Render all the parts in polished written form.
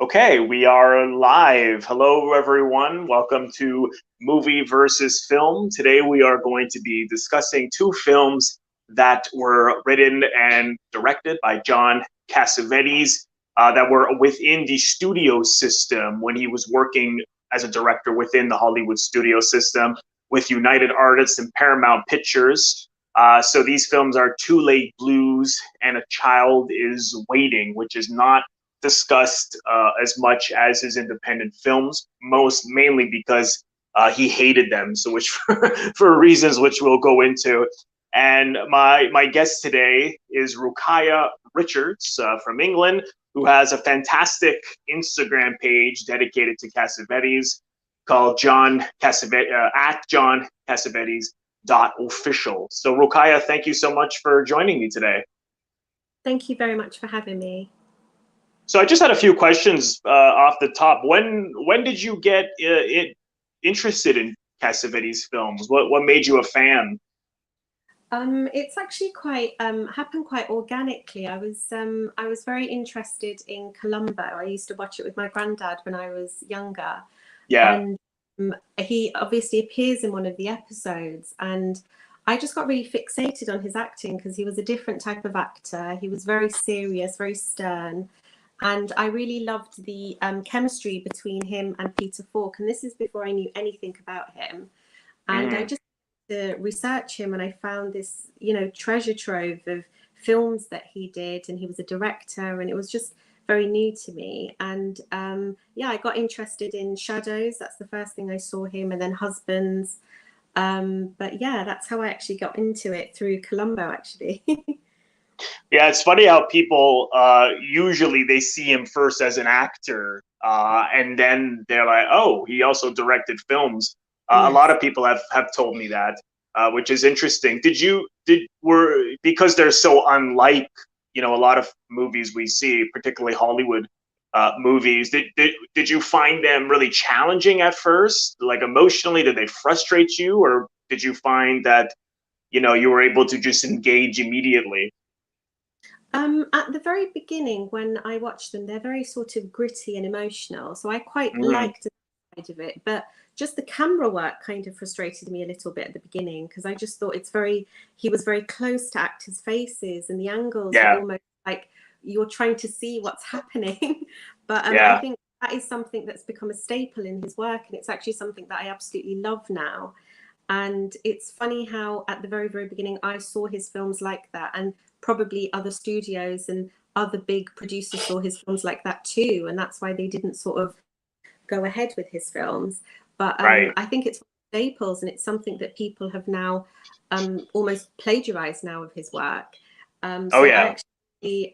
Okay, we are live. Hello, everyone. Welcome to Movie versus Film. Today, we are going to be discussing two films that were written and directed by John Cassavetes that were within the studio system when he was working as a director within the Hollywood studio system with United Artists and Paramount Pictures. So these films are Too Late Blues and A Child is Waiting, which is not discussed as much as his independent films, most mainly because he hated them, so which for reasons which we'll go into. And my guest today is Rukaiya Richards from England, who has a fantastic Instagram page dedicated to Cassavetes called John Cassavetes at John Cassavetes .official. So Rukaiya, thank you so much for joining me today. Thank you very much for having me. So I just had a few questions off the top. When did you get interested in Cassavetes films? What made you a fan? It's actually quite happened quite organically. I was very interested in Columbo. I used to watch it with my granddad when I was younger. Yeah. And he obviously appears in one of the episodes, and I just got really fixated on his acting because he was a different type of actor. He was very serious, very stern. And I really loved the chemistry between him and Peter Falk. And this is before I knew anything about him. And I just to research him, and I found this, treasure trove of films that he did. And he was a director, and it was just very new to me. And I got interested in Shadows. That's the first thing I saw him, and then Husbands. But yeah, that's how I actually got into it, through Columbo, actually. Yeah, it's funny how people usually they see him first as an actor, and then they're like, "Oh, he also directed films." Yes. A lot of people have told me that, which is interesting. Because they're so unlike, a lot of movies we see, particularly Hollywood movies. Did you find them really challenging at first, like emotionally? Did they frustrate you, or did you find that you were able to just engage immediately? At the very beginning, when I watched them, they're very sort of gritty and emotional. So I quite liked the side of it, but just the camera work kind of frustrated me a little bit at the beginning, because I just thought he was very close to actors' faces, and the angles were almost like you're trying to see what's happening. But I think that is something that's become a staple in his work, and it's actually something that I absolutely love now. And it's funny how at the very, very beginning, I saw his films like that, and probably other studios and other big producers saw his films like that too. And that's why they didn't sort of go ahead with his films. But I think it's staples, and it's something that people have now almost plagiarized now of his work. I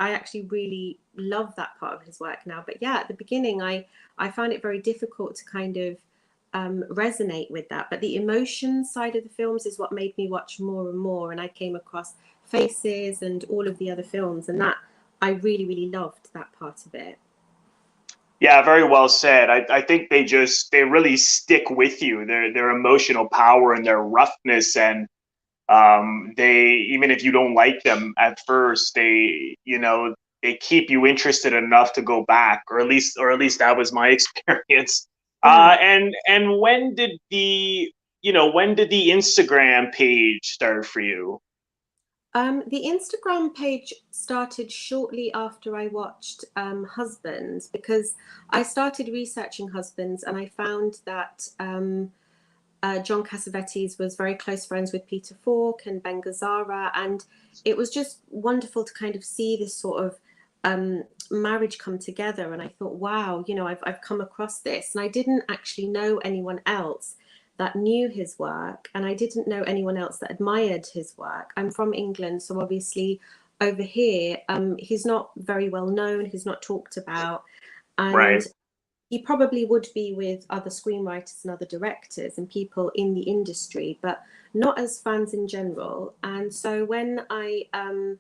actually really love that part of his work now. But yeah, at the beginning, I found it very difficult to kind of resonate with that. But the emotion side of the films is what made me watch more and more. And I came across Faces and all of the other films, and that I really, really loved that part of it. Yeah, very well said. I think they really stick with you. Their emotional power and their roughness, and they, even if you don't like them at first, they keep you interested enough to go back, or at least that was my experience. And when did the Instagram page start for you? The Instagram page started shortly after I watched Husbands, because I started researching Husbands, and I found that John Cassavetes was very close friends with Peter Falk and Ben Gazzara, and it was just wonderful to kind of see this sort of marriage come together. And I thought, wow, I've come across this, and I didn't actually know anyone else that knew his work, and I didn't know anyone else that admired his work. I'm from England, so obviously over here he's not very well known, he's not talked about, and he probably would be with other screenwriters and other directors and people in the industry, but not as fans in general. And so when and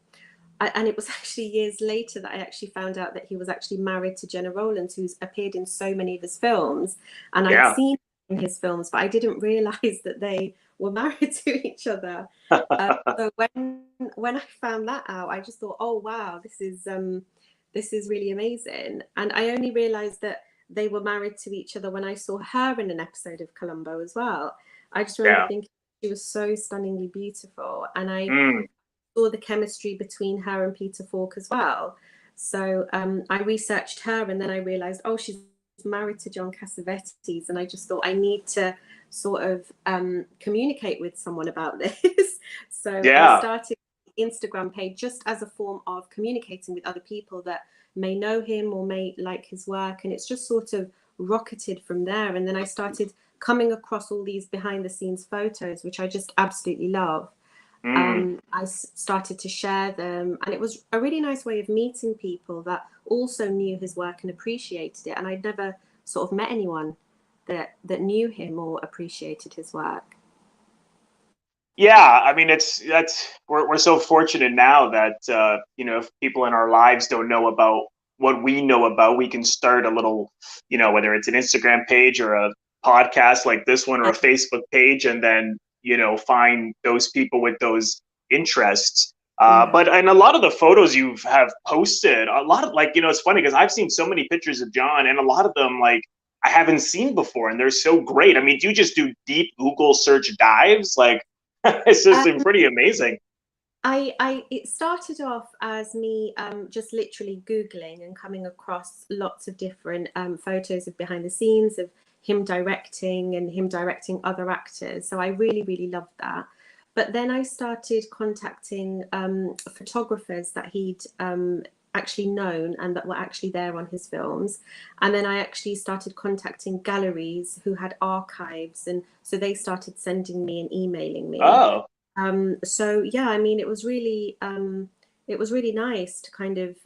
it was actually years later that I actually found out that he was actually married to Jenna Rowlands, who's appeared in so many of his films, and I'd seen in his films, but I didn't realize that they were married to each other. So when I found that out, I just thought, oh wow, this is really amazing. And I only realized that they were married to each other when I saw her in an episode of Columbo as well. I just remember Yeah. thinking she was so stunningly beautiful, and I Mm. saw the chemistry between her and Peter Falk as well. So I researched her, and then I realized, oh, she's married to John Cassavetes, and I just thought I need to sort of communicate with someone about this. So I Yeah. started an Instagram page just as a form of communicating with other people that may know him or may like his work, and it's just sort of rocketed from there. And then I started coming across all these behind the scenes photos, which I just absolutely love. Mm. I started to share them, and it was a really nice way of meeting people that also knew his work and appreciated it. And I'd never sort of met anyone that knew him or appreciated his work. Yeah, I mean, we're so fortunate now that if people in our lives don't know about what we know about, we can start a little, whether it's an Instagram page or a podcast like this one or a Facebook page, and then find those people with those interests. Yeah. But and a lot of the photos you have posted, a lot of it's funny because I've seen so many pictures of John, and a lot of them I haven't seen before, and they're so great. I mean, do you just do deep Google search dives it's just been pretty amazing. It started off as me just literally Googling and coming across lots of different photos of behind the scenes of him directing and him directing other actors. So I really, really loved that. But then I started contacting photographers that he'd actually known and that were actually there on his films. And then I actually started contacting galleries who had archives. And so they started sending me and emailing me. Oh, So yeah, I mean, it was really nice to kind of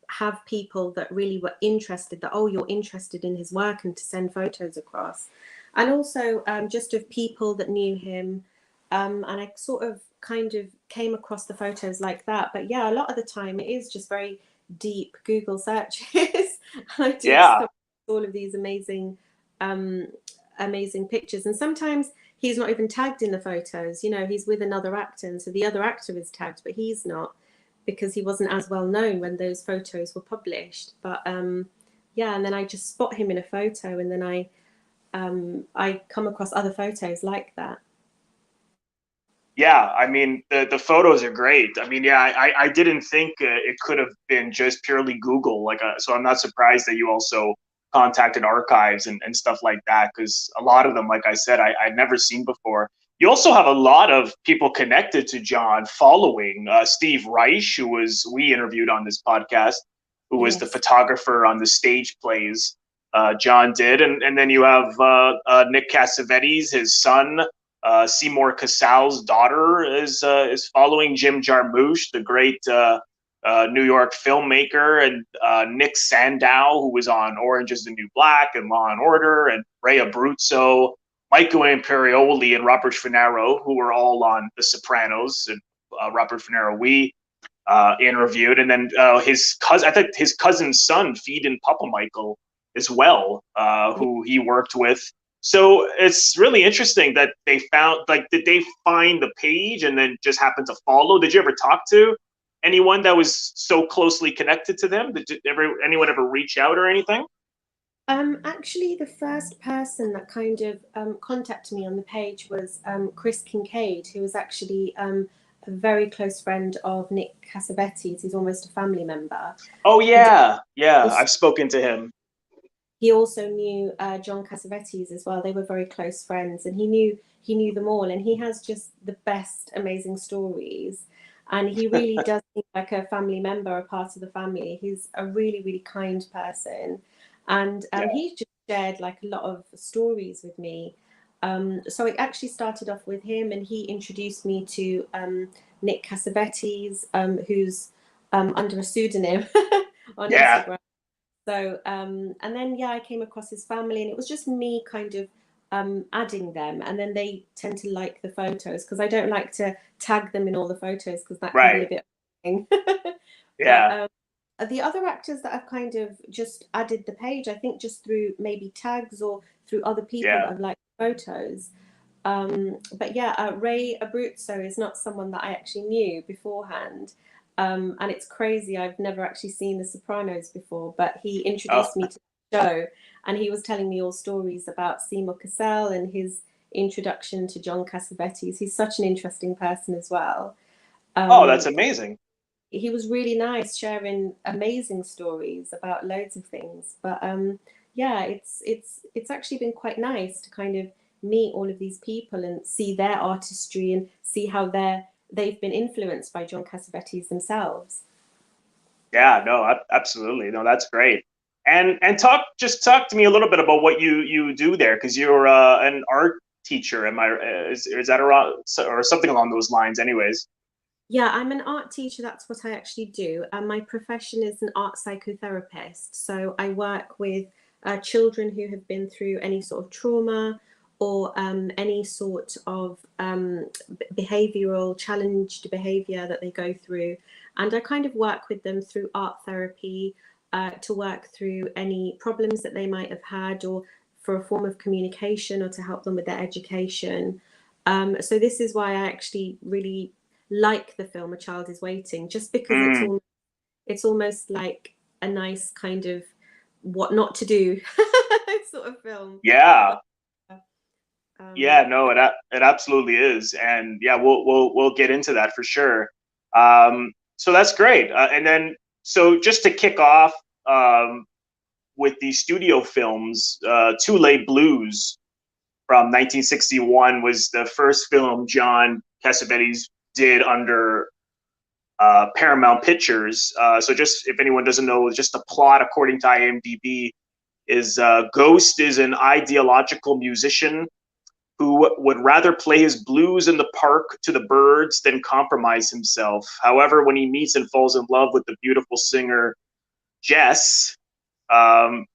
have people that really were interested, that, oh, you're interested in his work, and to send photos across. And also just of people that knew him. And I sort of kind of came across the photos like that. But yeah, a lot of the time it is just very deep Google searches. And I do just yeah. come across all of these amazing pictures. And sometimes he's not even tagged in the photos. He's with another actor, and so the other actor is tagged, but he's not, because he wasn't as well known when those photos were published. But yeah, and then I just spot him in a photo, and then I come across other photos like that. Yeah, I mean the photos are great. I mean, yeah, I didn't think it could have been just purely Google. So I'm not surprised that you also contacted archives and stuff like that, because a lot of them, like I said, I'd never seen before. You also have a lot of people connected to John following Steve Reich, we interviewed on this podcast, who was the Yes. photographer on the stage plays John did, and then you have Nick Cassavetes, his son. Seymour Cassell's daughter is following Jim Jarmusch, the great New York filmmaker, and Nick Sandow, who was on Orange is the New Black and Law and Order, and Ray Abruzzo, Michael Imperioli, and Robert Finaro, who were all on The Sopranos, and Robert Finaro we interviewed, and then his cousin, I think his cousin's son, Feed Papa Michael, as well, who he worked with. So it's really interesting that they found, did they find the page and then just happened to follow? Did you ever talk to anyone that was so closely connected to them? Did anyone ever reach out or anything? Actually, the first person that kind of contacted me on the page was Chris Kincaid, who was actually a very close friend of Nick Cassavetes. He's almost a family member. Oh yeah, yeah, I've spoken to him. He also knew John Cassavetes as well. They were very close friends, and he knew them all. And he has just the best, amazing stories. And he really does seem like a family member, a part of the family. He's a really, really kind person, and he just shared like a lot of stories with me. So it actually started off with him, and he introduced me to Nick Cassavetes, who's under a pseudonym on Instagram. So, and then, yeah, I came across his family, and it was just me kind of adding them. And then they tend to like the photos, because I don't like to tag them in all the photos, because that can be a bit annoying. Yeah. But the other actors that have kind of just added the page, I think just through maybe tags or through other people that have liked photos. But yeah, Ray Abruzzo is not someone that I actually knew beforehand. And it's crazy. I've never actually seen The Sopranos before, but he Oh, introduced me to the show, and he was telling me all stories about Seymour Cassell and his introduction to John Cassavetes. He's such an interesting person as well. oh, that's Um, amazing. he was really nice, sharing amazing stories about loads of things. But yeah, it's actually been quite nice to kind of meet all of these people and see their artistry and see how they've been influenced by John Cassavetes themselves. Yeah, no, absolutely. No, that's great. And talk to me a little bit about what you do there, because you're an art teacher. Am I is that around or something along those lines? Anyways. Yeah, I'm an art teacher. That's what I actually do. And my profession is an art psychotherapist. So I work with children who have been through any sort of trauma or any sort of behavioral challenged behavior that they go through. And I kind of work with them through art therapy to work through any problems that they might have had, or for a form of communication, or to help them with their education. So this is why I actually really like the film A Child Is Waiting, just because Mm, it's almost like a nice kind of what not to do sort of film. yeah, yeah, Um, no, it absolutely is, and yeah, we'll get into that for sure. So that's great, and then so just to kick off um, with the studio films, Two Late Blues from 1961 was the first film John Cassavetes did under Paramount Pictures. So just if anyone doesn't know, just the plot according to IMDb is Ghost is an ideological musician who would rather play his blues in the park to the birds than compromise himself. However, when he meets and falls in love with the beautiful singer Jess, um,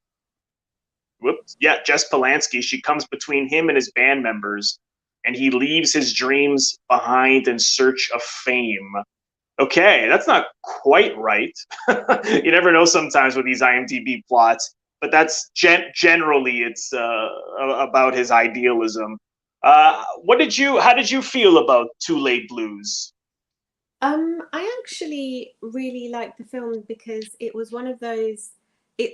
Jess Polanski, she comes between him and his band members, and he leaves his dreams behind in search of fame. Okay, that's not quite right. You never know sometimes with these IMDb plots, but that's generally it's about his idealism. How did you feel about Two Late Blues? I actually really liked the film because it was one of those.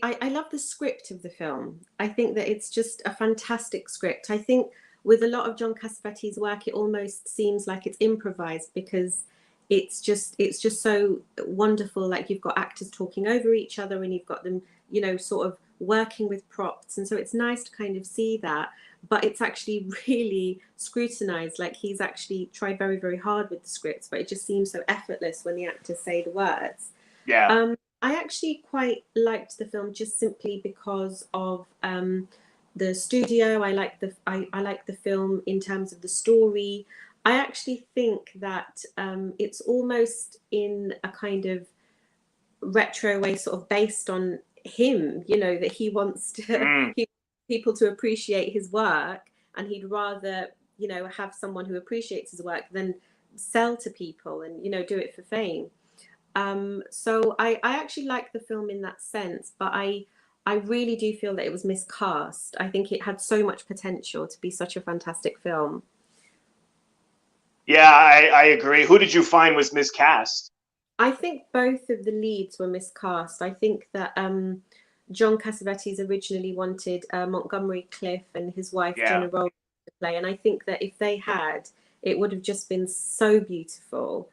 I love the script of the film. I think that it's just a fantastic script. I think with a lot of John Cassavetes' work, it almost seems like it's improvised because it's just so wonderful. Like you've got actors talking over each other, and you've got them, sort of working with props, and so it's nice to kind of see that. But it's actually really scrutinized. Like he's actually tried very, very hard with the scripts, but it just seems so effortless when the actors say the words. Yeah. I actually quite liked the film just simply because of the studio. I like the film in terms of the story. I actually think that it's almost in a kind of retro way, sort of based on him. That he wants to Mm, he, people to appreciate his work, and he'd rather have someone who appreciates his work than sell to people and do it for fame. So I actually like the film in that sense, but I really do feel that it was miscast. I think it had so much potential to be such a fantastic film. yeah, I agree. Who did you find was miscast? I think both of the leads were miscast. I think that John Cassavetes originally wanted Montgomery Clift and his wife Yeah, Jenna Rowland to play, and I think that if they had, it would have just been so beautiful.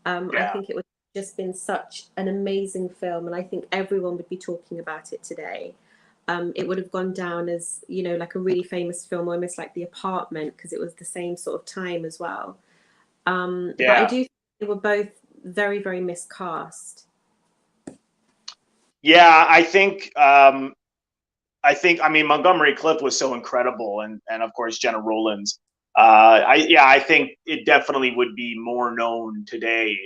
I yeah. think it would have just been such an amazing film, and I think everyone would be talking about it today. It would have gone down as like a really famous film, almost like The Apartment, because it was the same sort of time as well. But I Yeah. do think they were both very, very miscast. Yeah, I mean Montgomery Clift was so incredible, and of course Jenna Rollins. I think it definitely would be more known today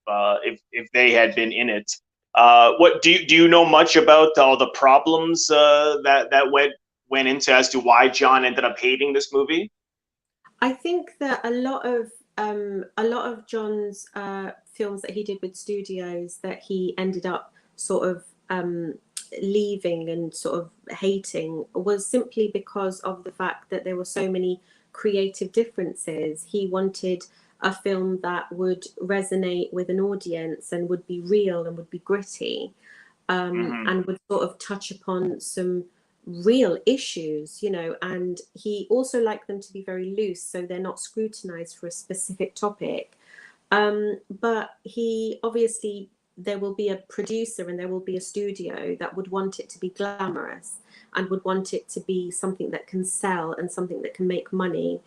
if they had been in it. What do you know much about all the problems that went into as to why John ended up hating this movie? I think that a lot of John's films that he did with studios that he ended up sort of leaving and sort of hating was simply because of the fact that there were so many creative differences. He wanted a film that would resonate with an audience and would be real and would be gritty, and would sort of touch upon some real issues, and he also liked them to be very loose, so they're not scrutinized for a specific topic. But he obviously, there will be a producer and there will be a studio that would want it to be glamorous and would want it to be something that can sell and something that can make money.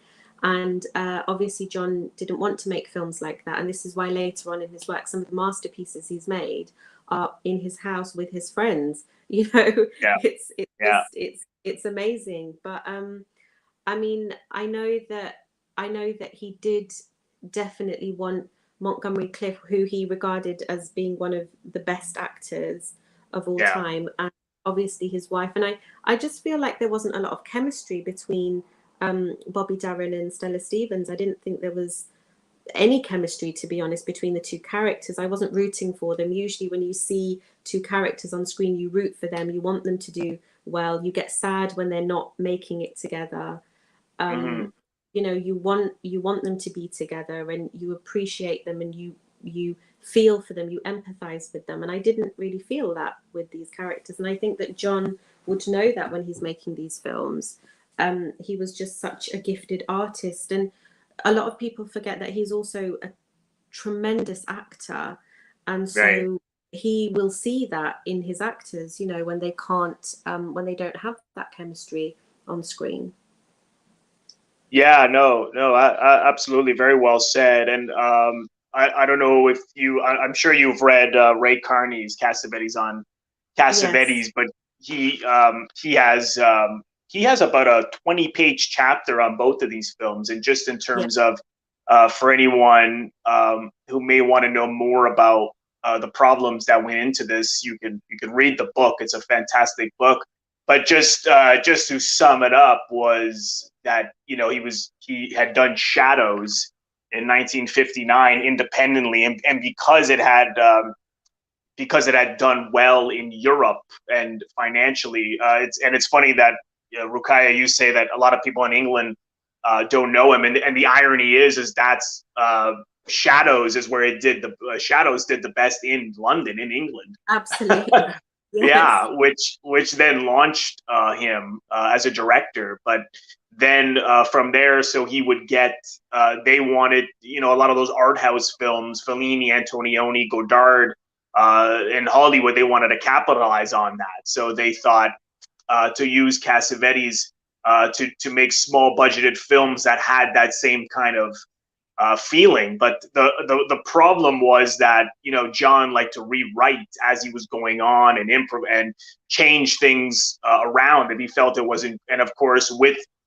And obviously John didn't want to make films like that. And this is why later on in his work, some of the masterpieces he's made are in his house with his friends. Yeah. It's amazing. But I mean, I know that he did definitely want Montgomery Clift, who he regarded as being one of the best actors of all time, and obviously his wife. And I just feel like there wasn't a lot of chemistry between Bobby Darin and Stella Stevens. I didn't think there was any chemistry, to be honest, between the two characters. I wasn't rooting for them. Usually when you see two characters on screen, you root for them, you want them to do well, you get sad when they're not making it together. You want them to be together, and you appreciate them, and you feel for them, you empathize with them. And I didn't really feel that with these characters. And I think that John would know that when he's making these films. He was just such a gifted artist, and a lot of people forget that he's also a tremendous actor, and so he will see that in his actors, when they can't, when they don't have that chemistry on screen. Yeah, no, absolutely, very well said. And I don't know if I'm sure you've read Ray Carney's Cassavetes on Cassavetes, but he has about a 20-page chapter on both of these films. And just in terms of for anyone who may want to know more about the problems that went into this, you can read the book. It's a fantastic book. But just to sum it up, was that he had done Shadows in 1959 independently, and because it had done well in Europe and financially, it's funny that Rukaiya, you say that a lot of people in England don't know him, and the irony is that's Shadows is where it did Shadows did the best in London, in England. Absolutely. Yes. Yeah, which then launched him as a director. But then from there, so he would get, they wanted, a lot of those art house films, Fellini, Antonioni, Godard, in Hollywood, they wanted to capitalize on that. So they thought to use Cassavetes to make small budgeted films that had that same kind of feeling. But the problem was that John liked to rewrite as he was going on and improv and change things around, and he felt it wasn't. And of course,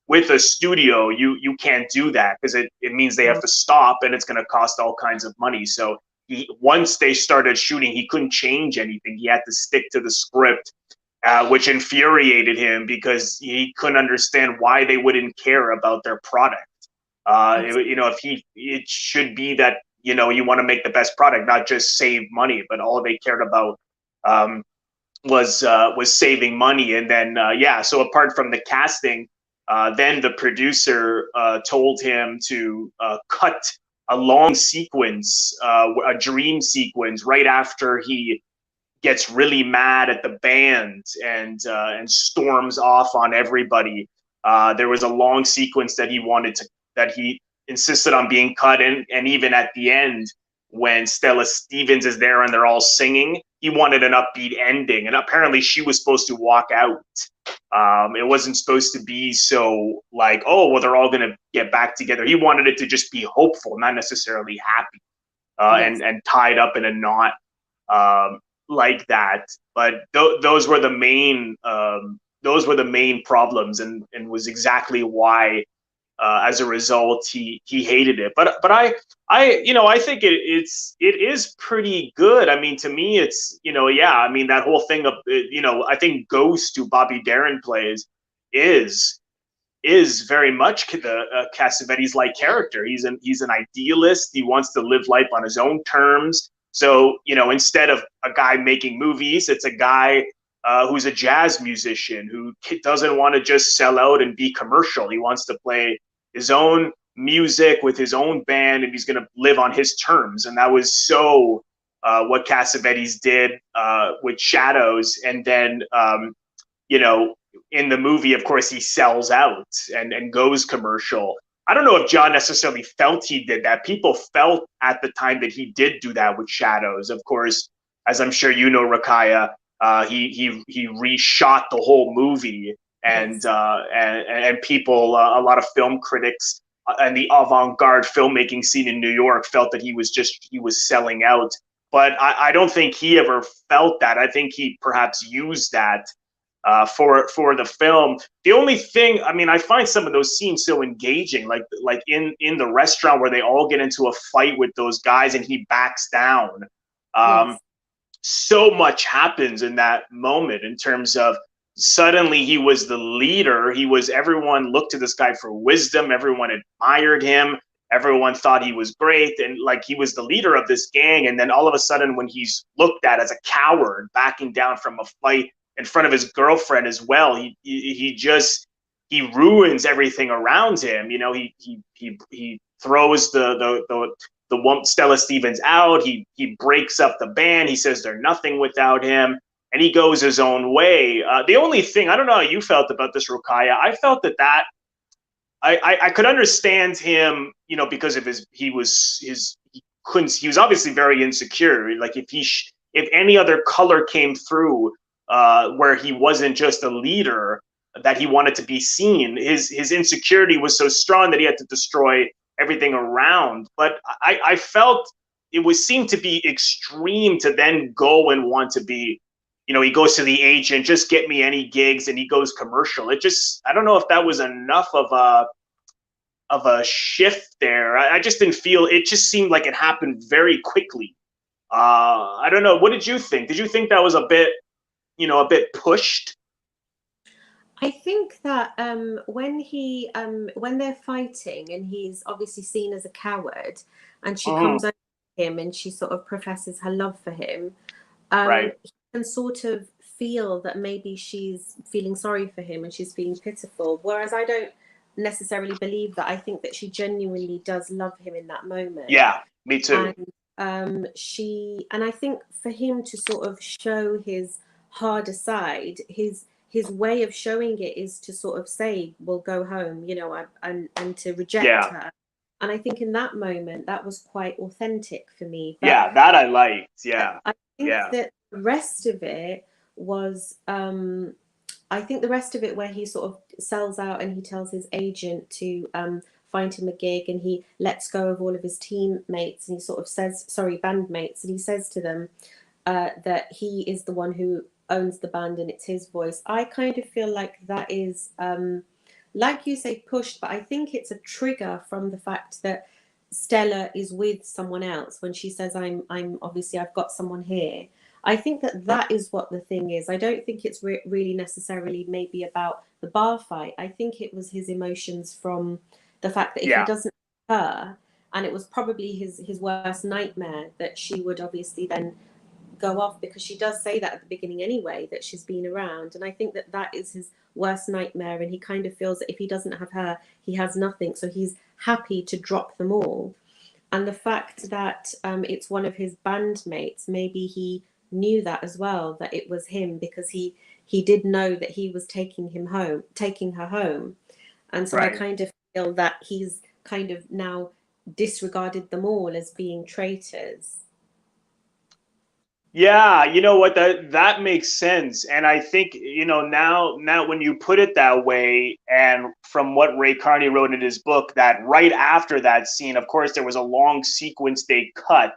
with a studio, you can't do that, because it means they have to stop, and it's going to cost all kinds of money. So once they started shooting, he couldn't change anything. He had to stick to the script, which infuriated him, because he couldn't understand why they wouldn't care about their product. It should be that you want to make the best product, not just save money, but all they cared about was saving money. And then so apart from the casting, then the producer told him to cut a long sequence, a dream sequence, right after he gets really mad at the band and storms off on everybody. There was a long sequence that he insisted on being cut in, and even at the end, when Stella Stevens is there and they're all singing, he wanted an upbeat ending, and apparently she was supposed to walk out. It wasn't supposed to be so like, oh, well, they're all going to get back together. He wanted it to just be hopeful, not necessarily happy, and tied up in a knot like that. But those were the main problems, and was exactly why. As a result, he hated it. But I think it is pretty good. I mean, to me, it's I mean, that whole thing of I think Ghost, who Bobby Darin plays, is very much the Cassavetes-like character. He's an idealist. He wants to live life on his own terms. So instead of a guy making movies, it's a guy who's a jazz musician who doesn't want to just sell out and be commercial. He wants to play his own music with his own band, and he's going to live on his terms. And that was so what Cassavetes did with Shadows. And then, you know, in the movie, of course, he sells out and goes commercial. I don't know if John necessarily felt he did that. People felt at the time that he did do that with Shadows. Of course, as I'm sure you know, Rukaiya, he reshot the whole movie, and people, a lot of film critics and the avant-garde filmmaking scene in New York felt that he was selling out. But I don't think he ever felt that. I think he perhaps used that for the film. The only thing, I mean, I find some of those scenes so engaging, like in the restaurant where they all get into a fight with those guys and he backs down. Yes. So much happens in that moment in terms of suddenly he was the leader. Everyone looked to this guy for wisdom. Everyone admired him. Everyone thought he was great, and like he was the leader of this gang. And then all of a sudden, when he's looked at as a coward, backing down from a fight in front of his girlfriend as well, he ruins everything around him. You know, he throws the Stella Stevens out. He breaks up the band. He says they're nothing without him, and he goes his own way. The only thing, I don't know how you felt about this, Rukaiya. I felt that I could understand him, you know, because of he was obviously very insecure. Like if any other color came through, where he wasn't just a leader, that he wanted to be seen, his insecurity was so strong that he had to destroy everything around. But I felt seemed to be extreme to then go and want to be, you know, he goes to the agent, just get me any gigs, and he goes commercial. I don't know if that was enough of a shift there. I just didn't feel, it just seemed like it happened very quickly. I don't know. What did you think? Did you think that was a bit pushed? I think that when they're fighting and he's obviously seen as a coward, and she comes over to him and she sort of professes her love for him, Right. he can sort of feel that maybe she's feeling sorry for him and she's feeling pitiful. Whereas I don't necessarily believe that. I think that she genuinely does love him in that moment. Yeah, me too. And I think for him to sort of show his harder side, his way of showing it is to sort of say, "We'll go home," you know, and to reject her. And I think in that moment that was quite authentic for me. But yeah, that I liked. Yeah. I think that the rest of it was, I think the rest of it where he sort of sells out and he tells his agent to find him a gig, and he lets go of all of his teammates, and he sort of says, sorry, bandmates, and he says to them that he is the one who owns the band and it's his voice. I kind of feel like that is, like you say, pushed, but I think it's a trigger from the fact that Stella is with someone else when she says, I'm obviously I've got someone here. I think that is what the thing is. I don't think it's really necessarily maybe about the bar fight. I think it was his emotions from the fact that if he doesn't have her, and it was probably his worst nightmare, that she would obviously then go off, because she does say that at the beginning anyway, that she's been around. And I think that is his worst nightmare, and he kind of feels that if he doesn't have her, he has nothing, so he's happy to drop them all. And the fact that it's one of his bandmates, maybe he knew that as well, that it was him, because he did know that he was taking her home. And so I kind of feel that he's kind of now disregarded them all as being traitors. Yeah, you know what, that makes sense. And I think, you know, now when you put it that way, and from what Ray Carney wrote in his book, that right after that scene, of course, there was a long sequence they cut.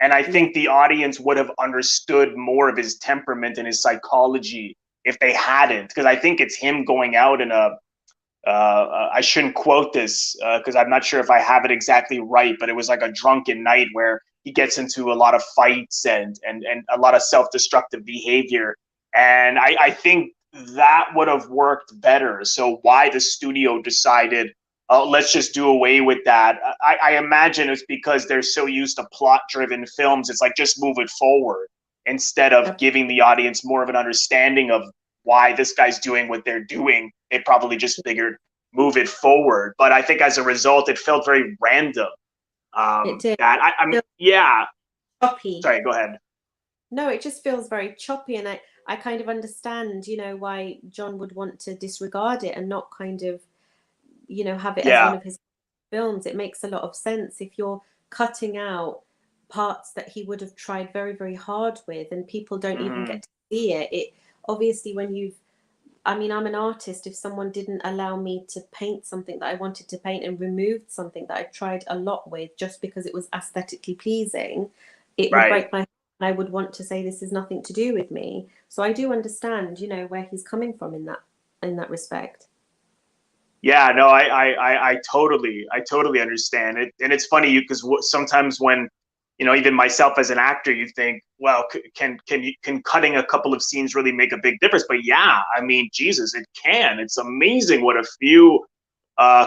And I think the audience would have understood more of his temperament and his psychology if they hadn't, because I think it's him going out in I shouldn't quote this because I'm not sure if I have it exactly right, but it was like a drunken night where he gets into a lot of fights and a lot of self-destructive behavior. And I think that would have worked better. So why the studio decided, let's just do away with that. I imagine it's because they're so used to plot-driven films. It's like, just move it forward instead of giving the audience more of an understanding of why this guy's doing what they're doing. They probably just figured, move it forward. But I think as a result, it felt very random. It did. I mean, yeah. Choppy. Sorry, go ahead. No, it just feels very choppy, and I kind of understand, why John would want to disregard it and not kind of, have it as Yeah. one of his films. It makes a lot of sense if you're cutting out parts that he would have tried very, very hard with, and people don't even Mm-hmm. get to see it. It obviously, I mean, I'm an artist. If someone didn't allow me to paint something that I wanted to paint and removed something that I tried a lot with just because it was aesthetically pleasing, it would Right. break my heart. And I would want to say this is nothing to do with me. So I do understand, where he's coming from in that respect. Yeah, no, I totally understand it, and it's funny because sometimes when, even myself as an actor, you think, well, can cutting a couple of scenes really make a big difference? But yeah, I mean, Jesus, it can. It's amazing what a few, uh,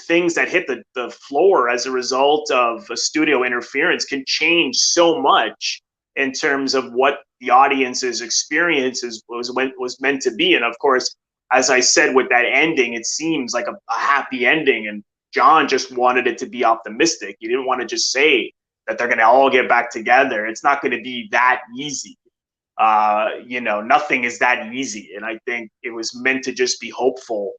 things that hit the floor as a result of a studio interference can change so much in terms of what the audience's experiences was meant to be, and of course, as I said, with that ending, it seems like a happy ending. And John just wanted it to be optimistic. He didn't want to just say that they're going to all get back together. It's not going to be that easy. Nothing is that easy. And I think it was meant to just be hopeful.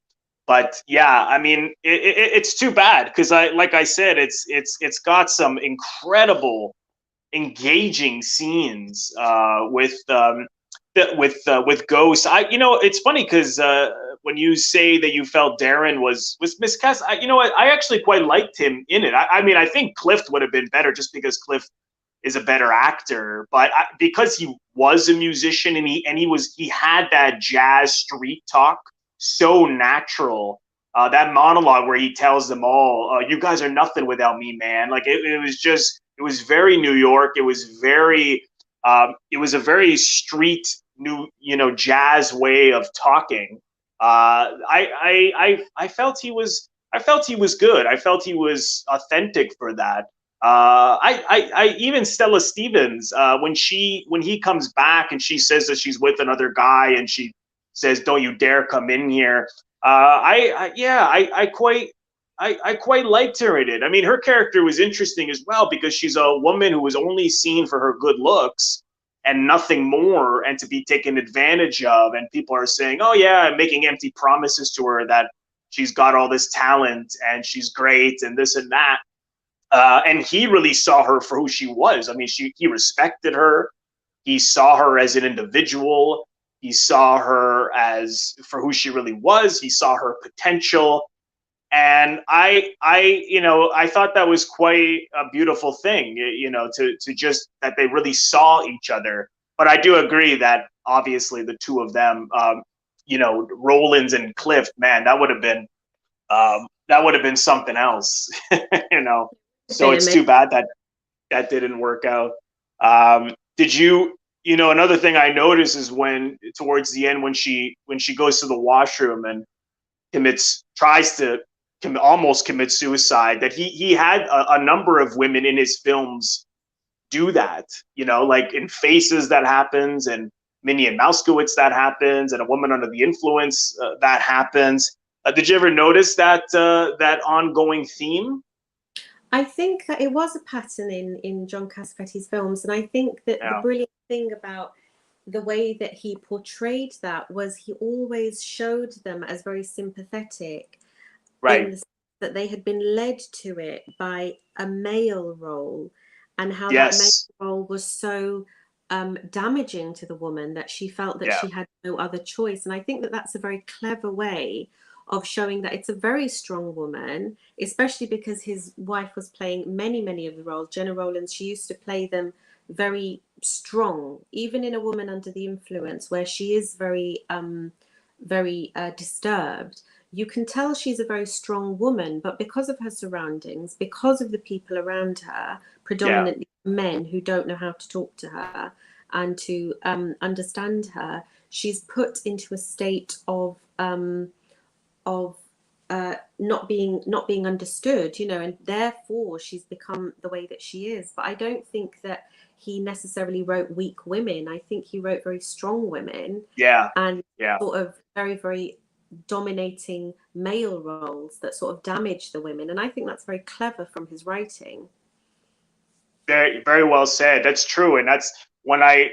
But yeah, I mean, it's too bad because like I said, it's got some incredible, engaging scenes with Ghost. It's funny because when you say that you felt Darren was miscast, you know what? I actually quite liked him in it. I mean, I think Clift would have been better just because Clift is a better actor, but because he was a musician and he had that jazz street talk so natural. That monologue where he tells them all, "You guys are nothing without me, man." Like it was very New York. It was a very street new, jazz way of talking. I felt he was good. I felt he was authentic for that. I even Stella Stevens, when he comes back and she says that she's with another guy and she says, "Don't you dare come in here." I quite liked her in it. I mean, her character was interesting as well because she's a woman who was only seen for her good looks and nothing more, and to be taken advantage of. And people are saying, "Oh yeah," making empty promises to her that she's got all this talent and she's great and this and that. And he really saw her for who she was. I mean, he respected her. He saw her as an individual. He saw her as for who she really was. He saw her potential, and I thought that was quite a beautiful thing, to just that they really saw each other. But I do agree that obviously the two of them, Rollins and Clift, man, that would have been something else, you know. So it's too bad that that didn't work out. Did you, another thing I noticed is when towards the end when she goes to the washroom and tries to almost commit suicide, that he had a number of women in his films do that, like in Faces that happens, and Minnie and Mouskowitz that happens, and A Woman Under the Influence that happens. Did you ever notice that ongoing theme? I think that it was a pattern in John Cassavetes films, and I think that the Yeah. brilliant thing about the way that he portrayed that was he always showed them as very sympathetic in Right. the sense that they had been led to it by a male role, and how that male Yes. role was so damaging to the woman that she felt that Yeah. she had no other choice. And I think that that's a very clever way of showing that it's a very strong woman, especially because his wife was playing many, many of the roles. Jenna Rollins, she used to play them very strong, even in A Woman Under the Influence, where she is very disturbed. You can tell she's a very strong woman, but because of her surroundings, because of the people around her, Yeah. predominantly men who don't know how to talk to her and to understand her, she's put into a state of not being understood, and therefore she's become the way that she is. But I don't think that he necessarily wrote weak women. I think he wrote very strong women, Yeah. and Yeah. sort of very, very dominating male roles that sort of damage the women. And I think that's very clever from his writing. Very, very well said. That's true, and that's when I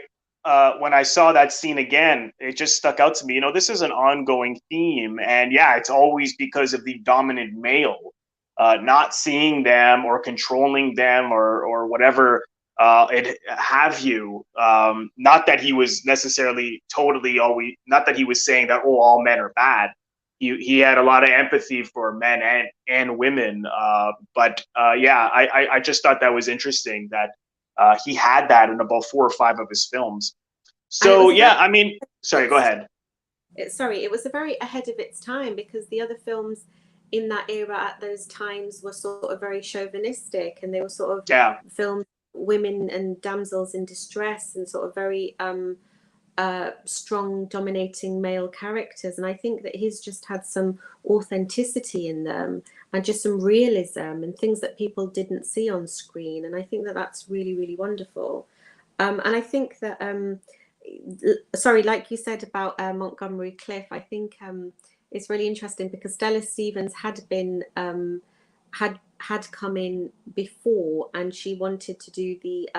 saw that scene again, it just stuck out to me. You know, this is an ongoing theme, and yeah, it's always because of the dominant male, not seeing them or controlling them or whatever it have you. Not that he was necessarily totally always. Not that he was saying that all men are bad. He had a lot of empathy for men and women. Yeah, I just thought that was interesting that he had that in about 4 or 5 of his films. So yeah, I mean, sorry, go ahead. It was a very ahead of its time, because the other films in that era at those times were sort of very chauvinistic, and they were sort of filmed women and damsels in distress and sort of very strong dominating male characters. And I think that he's just had some authenticity in them and just some realism and things that people didn't see on screen. And I think that that's really, really wonderful. And I think that sorry, like you said about Montgomery Cliff, I think it's really interesting because Stella Stevens had been had come in before, and she wanted to do the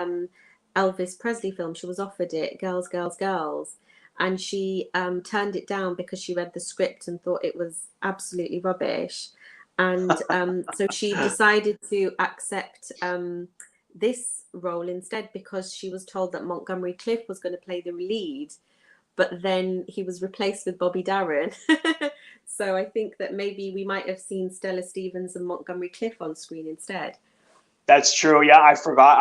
Elvis Presley film. She was offered it, Girls, Girls, Girls, and she turned it down because she read the script and thought it was absolutely rubbish. And so she decided to accept this role instead, because she was told that Montgomery Cliff was going to play the lead, but then he was replaced with Bobby Darin. So I think that maybe we might have seen Stella Stevens and Montgomery Cliff on screen instead. That's true. Yeah, I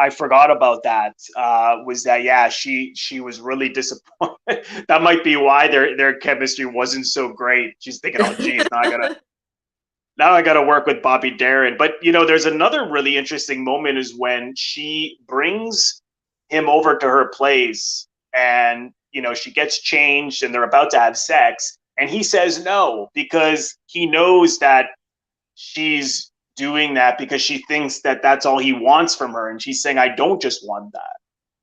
forgot about that. Was that, yeah, she was really disappointed. That might be why their chemistry wasn't so great. She's thinking, oh geez, now I gotta work with Bobby Darin. But you know, there's another really interesting moment is when she brings him over to her place, and you know, she gets changed and they're about to have sex, and he says no because he knows that she's doing that because she thinks that that's all he wants from her, and she's saying, I don't just want that.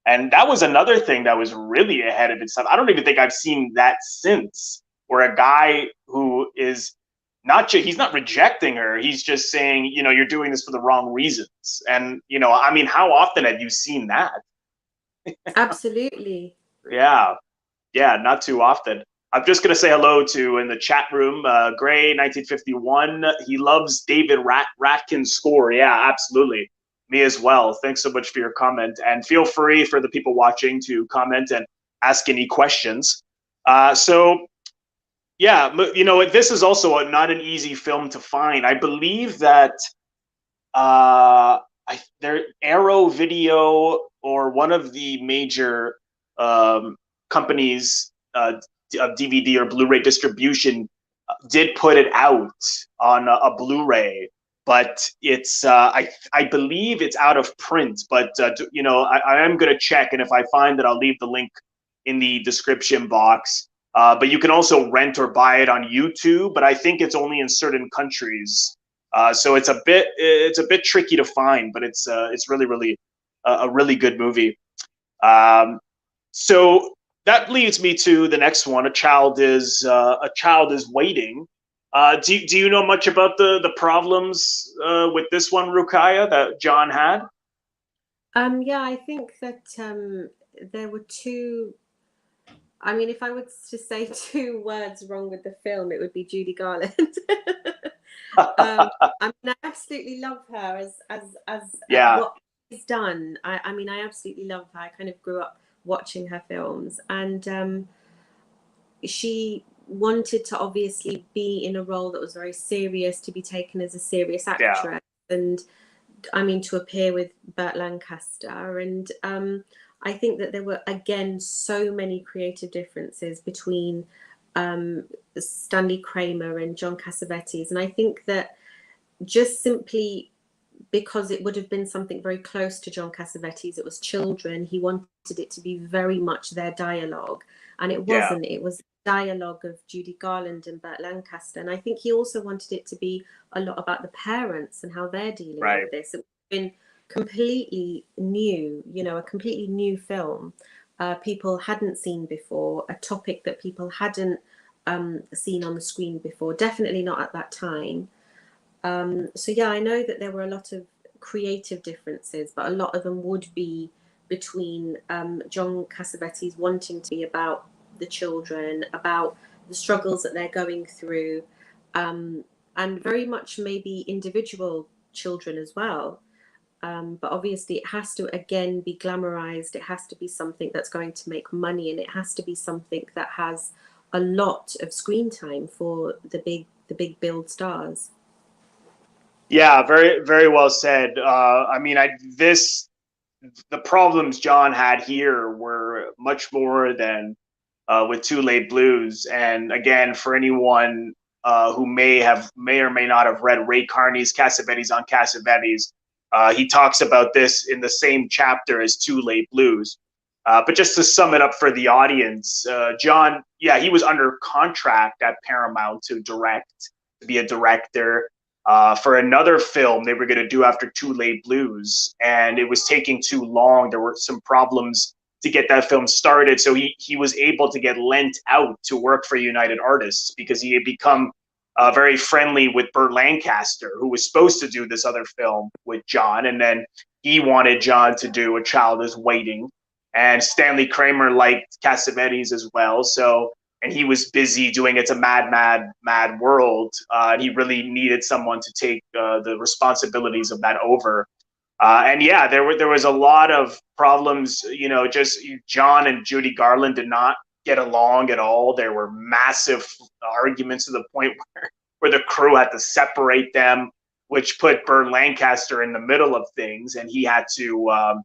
And that was another thing that was really ahead of its time. I don't even think I've seen that since, where a guy who is he's not rejecting her, he's just saying, you know, you're doing this for the wrong reasons. And you know, I mean, how often have you seen that? Absolutely. Yeah, not too often. I'm just going to say hello to, in the chat room, Gray 1951. He loves David Ratkin's score. Yeah, absolutely. Me as well. Thanks so much for your comment. And feel free for the people watching to comment and ask any questions. So, yeah, you know, this is also not an easy film to find. I believe that Arrow Video, or one of the major companies of DVD or Blu-ray distribution, did put it out on a Blu-ray, but it's I believe it's out of print. But you know, I am going to check, and if I find that, I'll leave the link in the description box. But you can also rent or buy it on YouTube, but I think it's only in certain countries. So it's a bit tricky to find, but it's really a really good movie. So that leads me to the next one. A Child is Waiting. Do you know much about the problems with this one, Rukaiya, that John had? Yeah, I think that there were two. I mean, if I were to say two words wrong with the film, it would be Judy Garland. I mean, I absolutely love her as what she's done. I mean, I absolutely love her. I kind of grew up watching her films, and she wanted to obviously be in a role that was very serious, to be taken as a serious actress, and I mean, to appear with Burt Lancaster. And I think that there were, again, so many creative differences between Stanley Kramer and John Cassavetes. And I think that just simply because it would have been something very close to John Cassavetes, it was children, he wanted it to be very much their dialogue. And it wasn't. It was dialogue of Judy Garland and Burt Lancaster. And I think he also wanted it to be a lot about the parents and how they're dealing with this. It would have been completely new, you know, a completely new film. People hadn't seen before, a topic that people hadn't seen on the screen before. Definitely not at that time. So yeah, I know that there were a lot of creative differences, but a lot of them would be between John Cassavetes wanting to be about the children, about the struggles that they're going through, and very much maybe individual children as well. But obviously, it has to again be glamorized. It has to be something that's going to make money, and it has to be something that has a lot of screen time for the big build stars. Yeah, very, very well said. I mean, the problems John had here were much more than with Two Late Blues. And again, for anyone who may or may not have read Ray Carney's Cassavetes on Cassavetes, he talks about this in the same chapter as Two Late Blues. But just to sum it up for the audience, John, yeah, he was under contract at Paramount to be a director for another film they were going to do after Two Late Blues, and it was taking too long. There were some problems to get that film started, so he was able to get lent out to work for United Artists because he had become very friendly with Burt Lancaster, who was supposed to do this other film with John, and then he wanted John to do A Child Is Waiting, and Stanley Kramer liked Cassavetes as well, so. And he was busy doing It's a Mad, Mad, Mad World. And he really needed someone to take the responsibilities of that over. And yeah, there was a lot of problems. You know, just John and Judy Garland did not get along at all. There were massive arguments to the point where the crew had to separate them, which put Burt Lancaster in the middle of things, and he had to.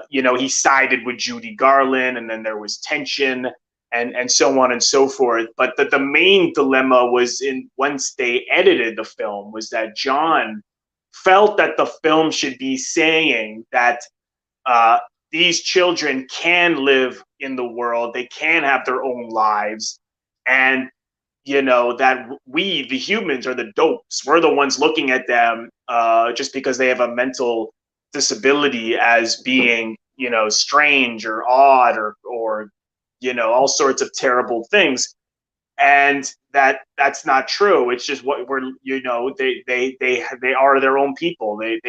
He sided with Judy Garland, and then there was tension. And so on and so forth. But the main dilemma was once they edited the film was that John felt that the film should be saying that these children can live in the world, they can have their own lives, and that we, the humans, are the dopes. We're the ones looking at them just because they have a mental disability as being strange or odd or all sorts of terrible things, and that's not true. It's just what they are their own people. They're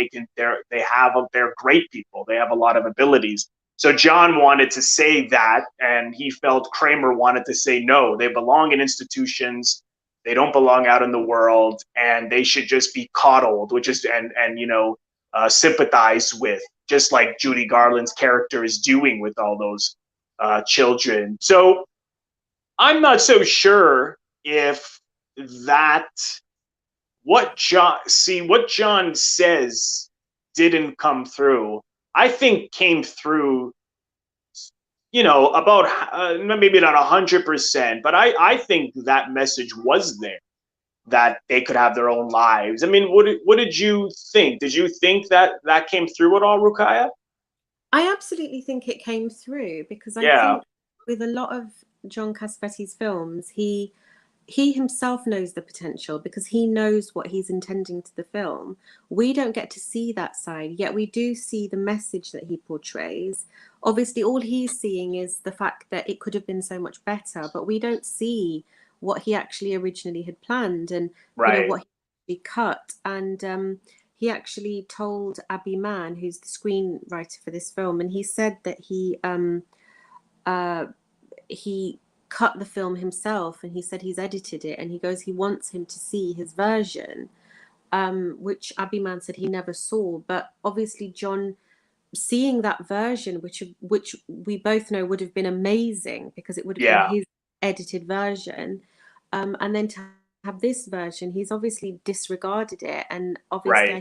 great people. They have a lot of abilities. So John wanted to say that, and he felt Kramer wanted to say no. They belong in institutions. They don't belong out in the world, and they should just be coddled, which is sympathized with, just like Judy Garland's character is doing with all those children. So I'm not so sure if what John says didn't come through. I think came through, about maybe not 100%, but I think that message was there, that they could have their own lives. I mean, what did you think? Did you think that came through at all, Rukaiya? I absolutely think it came through because I Yeah. think with a lot of John Cassavetes films, he himself knows the potential because he knows what he's intending to the film. We don't get to see that side, yet we do see the message that he portrays. Obviously, all he's seeing is the fact that it could have been so much better, but we don't see what he actually originally had planned and Right. what he cut. And he actually told Abby Mann, who's the screenwriter for this film, and he said that he cut the film himself, and he said he's edited it, and he goes, he wants him to see his version, which Abby Mann said he never saw. But obviously John seeing that version, which we both know would have been amazing because it would have been his edited version, and then to have this version, he's obviously disregarded it. And obviously I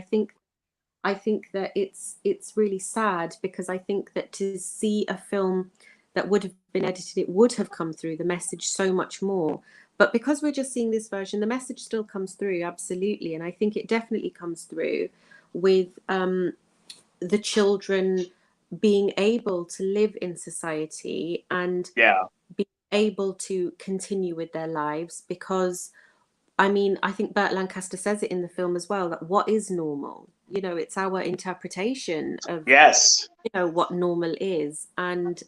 think that it's really sad because I think that to see a film that would have been edited, it would have come through the message so much more. But because we're just seeing this version, the message still comes through, absolutely. And I think it definitely comes through with the children being able to live in society and be able to continue with their lives. Because I mean, I think Burt Lancaster says it in the film as well, that what is normal? It's our interpretation of what normal is. And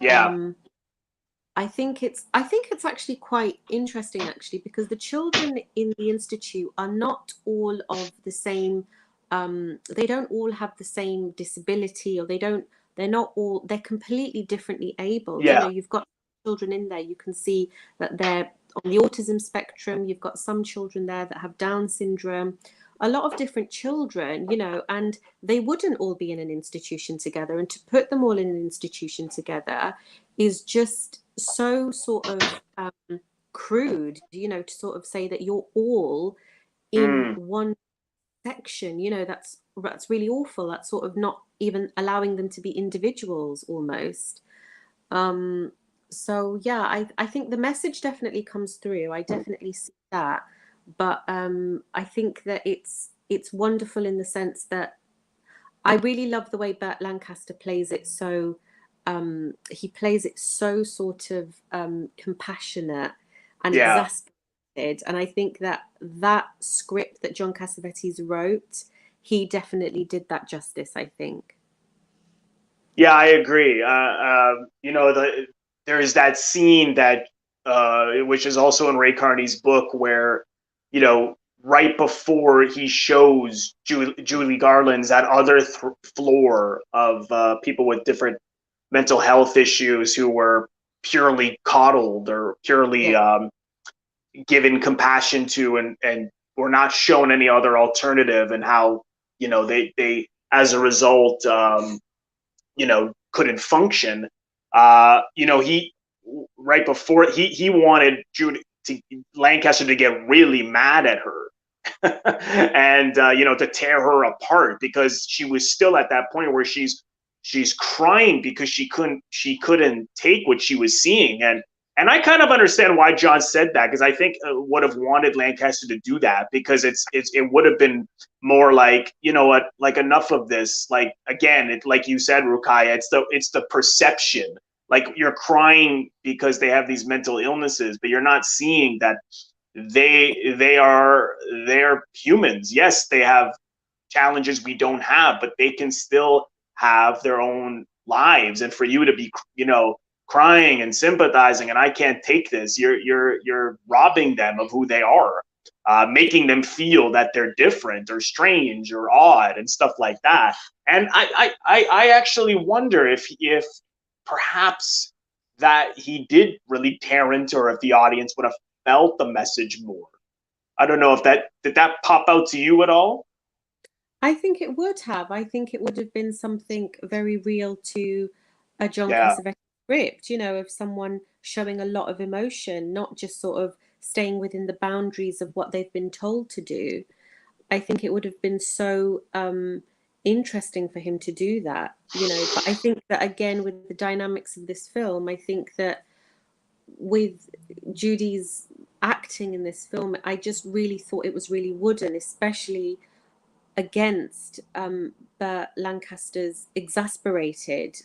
I think it's actually quite interesting, actually, because the children in the institute are not all of the same. They don't all have the same disability, or they're not all, they're completely differently abled. Yeah. You've got children in there, you can see that they're on the autism spectrum. You've got some children there that have Down syndrome, a lot of different children, and they wouldn't all be in an institution together. And to put them all in an institution together is just so sort of crude, to sort of say that you're all in Mm. one section. That's really awful. That's sort of not even allowing them to be individuals almost. So yeah, I think the message definitely comes through. I definitely see that. But I think that it's wonderful in the sense that I really love the way Burt Lancaster plays it. So he plays it so sort of compassionate and Yeah. exasperated. And I think that script that John Cassavetes wrote, he definitely did that justice, I think. Yeah, I agree. There is that scene that, which is also in Ray Carney's book, where, right before he shows Julie Garland's that other floor of people with different mental health issues who were purely coddled or purely Yeah. given compassion to, and were not shown any other alternative, and how, they as a result, couldn't function. He, right before, he wanted Lancaster to get really mad at her, and to tear her apart, because she was still at that point where she's crying because she couldn't take what she was seeing. And I kind of understand why John said that, because I think would have wanted Lancaster to do that, because it would have been more like, what, like, enough of this. Like, again, like you said, Rukaiya, it's the perception. Like, you're crying because they have these mental illnesses, but you're not seeing that they're humans. Yes, they have challenges we don't have, but they can still have their own lives. And for you to be, crying and sympathizing, and I can't take this, you're robbing them of who they are, making them feel that they're different or strange or odd and stuff like that. And I actually wonder if perhaps that he did really tear into, or if the audience would have felt the message more. I don't know if that did that pop out to you at all. I think it would have. I think it would have been something very real to a John Yeah. Cassavetes script, of someone showing a lot of emotion, not just sort of staying within the boundaries of what they've been told to do. I think it would have been so interesting for him to do that. But I think that, again, with the dynamics of this film, I think that with Judy's acting in this film, I just really thought it was really wooden, especially against Burt Lancaster's exasperated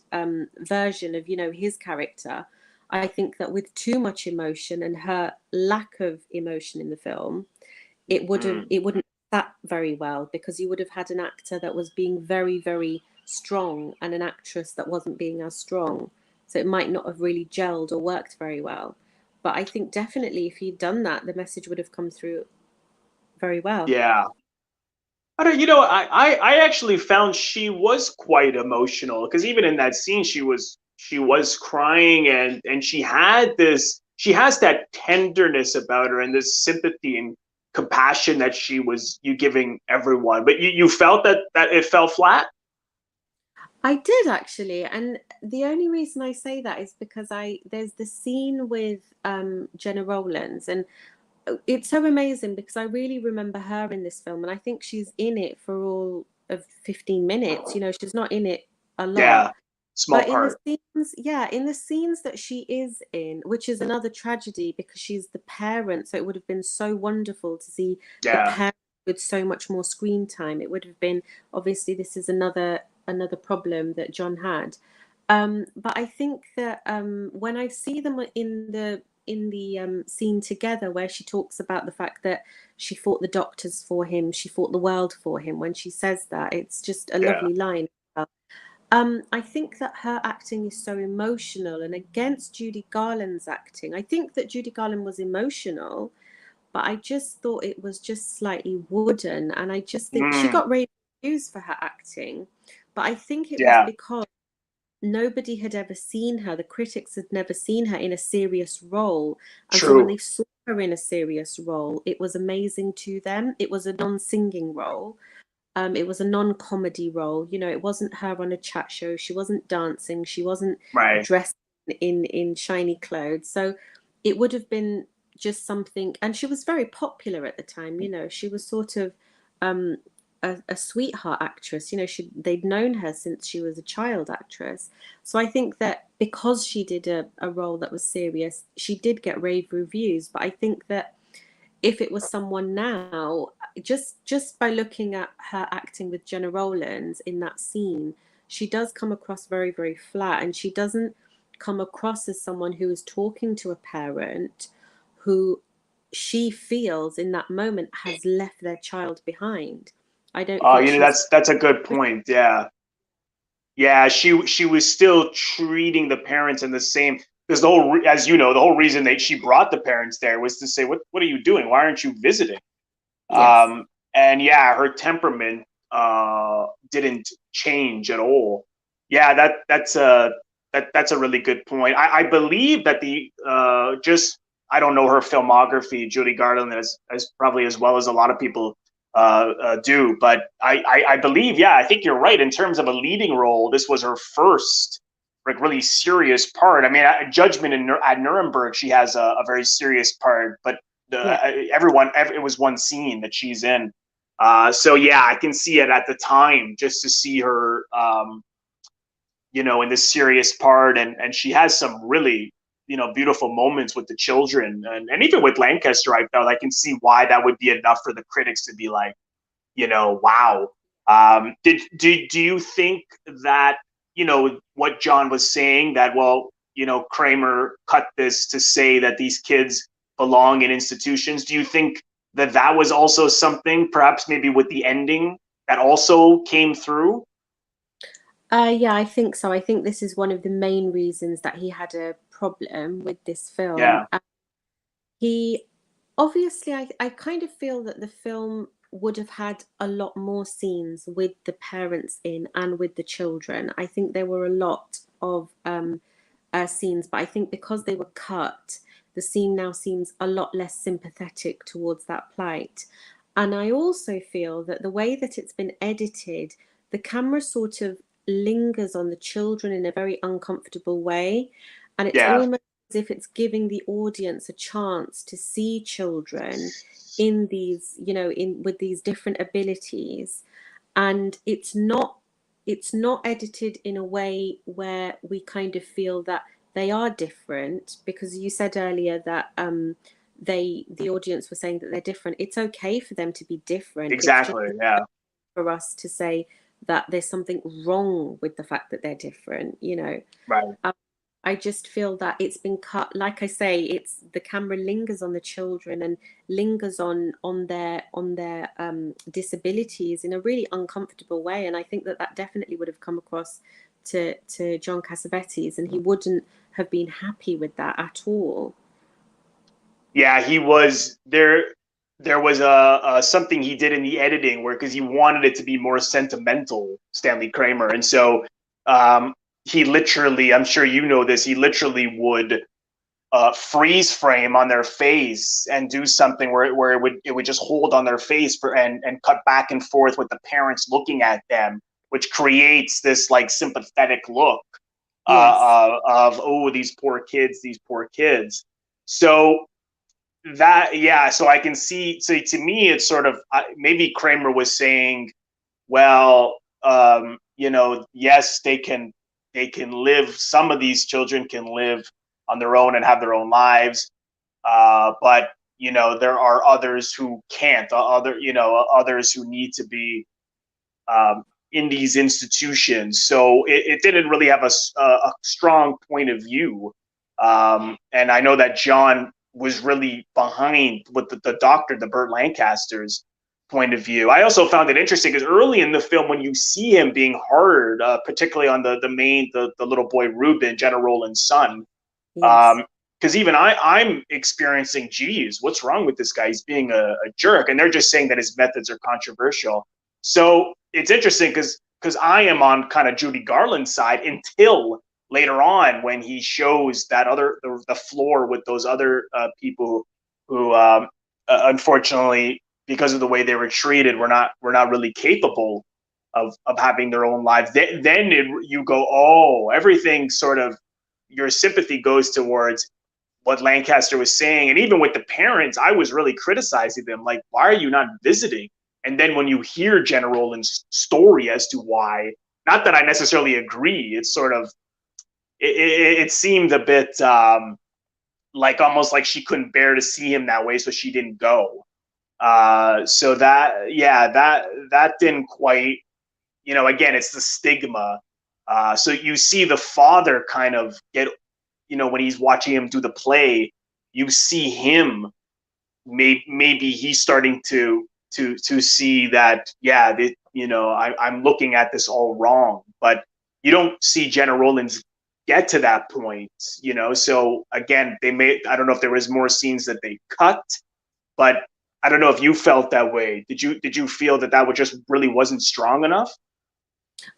version of, his character. I think that with too much emotion and her lack of emotion in the film, it wouldn't sat very well, because you would have had an actor that was being very, very strong and an actress that wasn't being as strong. So it might not have really gelled or worked very well. But I think definitely if he'd done that, the message would have come through very well. Yeah. I don't, I actually found she was quite emotional, because even in that scene, she was crying, and she has that tenderness about her, and this sympathy and compassion that you giving everyone. But you felt that it fell flat. I did, actually, and the only reason I say that is because there's the scene with Jenna Rowlands, and it's so amazing because I really remember her in this film, and I think she's in it for all of 15 minutes. She's not in it a lot. Yeah, small But in the part. scenes, yeah, in the scenes that she is in, which is another tragedy because she's the parent, so it would have been so wonderful to see the Yeah, parent with so much more screen time. It would have been, obviously, this is another problem that John had. But I think that when I see them in the scene together, where she talks about the fact that she fought the doctors for him, she fought the world for him. When she says that, it's just a yeah. lovely line. I think that her acting is so emotional, and against Judy Garland's acting, I think that Judy Garland was emotional, but I just thought it was just slightly wooden. And I just think she Mm, got rave reviews for her acting, but I think it was yeah, because nobody had ever seen her. The critics had never seen her in a serious role. And so when true. they saw her in a serious role, it was amazing to them. It was a non-singing role. It was a non-comedy role. You know, it wasn't her on a chat show. She wasn't dancing. She wasn't Right. dressed in shiny clothes. So it would have been just something. And she was very popular at the time. You know, she was sort of um, a sweetheart actress. You know, they'd known her since she was a child actress. So I think that because she did a role that was serious, she did get rave reviews. But I think that if it was someone now, just by looking at her acting with Jenna Rowlands in that scene, she does come across very, very flat, and she doesn't come across as someone who is talking to a parent who she feels in that moment has left their child behind. I don't think she's. That's a good point. Yeah. Yeah, she was still treating the parents in the same, because as you know, the whole reason that she brought the parents there was to say, what are you doing? Why aren't you visiting? Yes. And yeah, her temperament didn't change at all. Yeah, that's a really good point. I believe that the just I don't know her filmography, Judy Garland, as probably as well as a lot of people do, but I believe, yeah, I think you're right in terms of a leading role. This was her first like really serious part. I mean, Judgment at Nuremberg, she has a very serious part, but Yeah. it was one scene that she's in. So yeah, I can see it at the time just to see her, in this serious part, and she has some really, beautiful moments with the children, and even with Lancaster. I felt I can see why that would be enough for the critics to be like, wow. Do you think that what John was saying, that well, Kramer cut this to say that these kids belong in institutions? Do you think that that was also something, perhaps maybe with the ending, that also came through? Yeah, I think so. I think this is one of the main reasons that he had a problem with this film. Yeah, He obviously, I kind of feel that the film would have had a lot more scenes with the parents in and with the children. I think there were a lot of scenes, but I think because they were cut, the scene now seems a lot less sympathetic towards that plight. And I also feel that the way that it's been edited, the camera sort of lingers on the children in a very uncomfortable way. And it's yeah, almost as if it's giving the audience a chance to see children in these, in with these different abilities. And it's not edited in a way where we kind of feel that they are different, because you said earlier that the audience were saying that they're different. It's okay for them to be different. It's just exactly. Yeah, for us to say that there's something wrong with the fact that they're different. right. Um, I just feel that it's been cut. Like I say, it's the camera lingers on the children and lingers on their disabilities in a really uncomfortable way. And I think that that definitely would have come across to John Cassavetes, and he wouldn't have been happy with that at all. Yeah, he was there. There was a something he did in the editing where, because he wanted it to be more sentimental, Stanley Kramer, and so um, he literally, I'm sure you know this, he literally would freeze frame on their face and do something where it would just hold on their face and cut back and forth with the parents looking at them, which creates this like sympathetic look Yes. of, oh, these poor kids. So that, yeah, so I can see, so to me it's sort of, maybe Kramer was saying, well, yes, they can live, some of these children can live on their own and have their own lives, but there are others who can't, others who need to be in these institutions. So it didn't really have a strong point of view. And I know that John was really behind with the doctor, the Burt Lancasters. point of view. I also found it interesting because early in the film, when you see him being hard, particularly on the little boy Ruben, Jenna Roland's son, Yes. because even I'm experiencing, geez, what's wrong with this guy? He's being a jerk, and they're just saying that his methods are controversial. So it's interesting because I am on kind of Judy Garland's side until later on when he shows that the floor with those other people who unfortunately, because of the way they were treated, were not really capable of having their own lives. Then you go, oh, everything sort of, your sympathy goes towards what Lancaster was saying. And even with the parents, I was really criticizing them. Like, why are you not visiting? And then when you hear Jenna Roland's story as to why, not that I necessarily agree, it's sort of, it seemed a bit like almost like she couldn't bear to see him that way, so she didn't go. So that, yeah, that didn't quite, again, it's the stigma. So you see the father kind of get, when he's watching him do the play, you see him, maybe he's starting to see that, yeah, I'm looking at this all wrong. But you don't see Jenna Rollins get to that point, So again, I don't know if there was more scenes that they cut, but I don't know if you felt that way. Did you feel that just really wasn't strong enough?